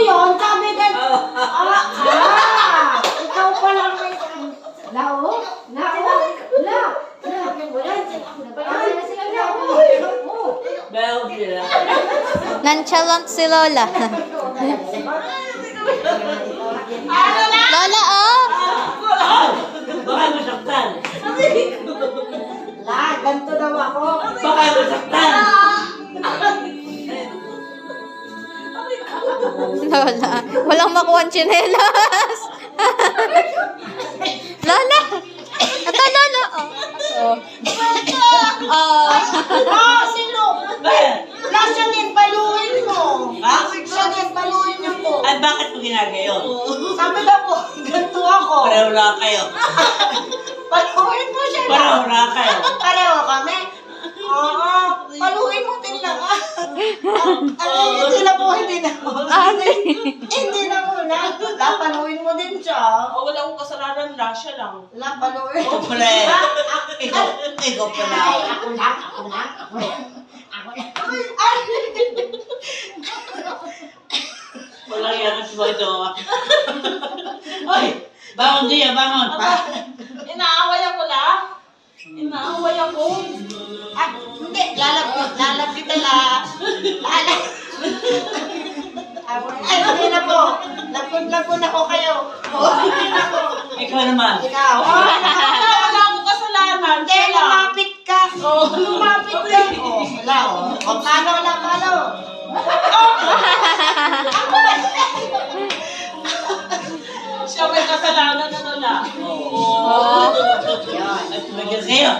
yun? Sabi ka, ikaw pa lang may... Lao? Bawal sila. Nonchalant si Lola. Lola, oh! Baka masaktan. Ganito daw ako. Baka masaktan. Lola, walang makuha ang tsinelas. Lola! Ito, Lola. Oh. Sino? Siya paluin mo. Ha? Siya paluin niyo po. Ay, bakit mo ginagayon? Sabi daw po, ganito ako. Pareho na kayo. Paluin mo siya na. Pareho na kayo. Pareho kami. Oo, paluin mo din lang. Hindi na po, hindi na po. Hindi na po na. Paluin mo din siya. Wala akong kasalanan lang, siya lang. Paluin. Ikaw pala eh. Ikaw pala. Ako lang. Walang yakas mo ito. Ay! Bangon Gia, bangon. Inaaway ako lang. Inaaway ako. Hindi, lalapit na lang. Ay, hindi na po. Lapon ako kayo. Hindi na po. Ikaw naman. Ikaw. Wala akong kasalanan, Hindi, siya lang. lumapit ka. Lumapit ka. Wala, o. Paano. Siya may kasalanan na wala. At magkakayo.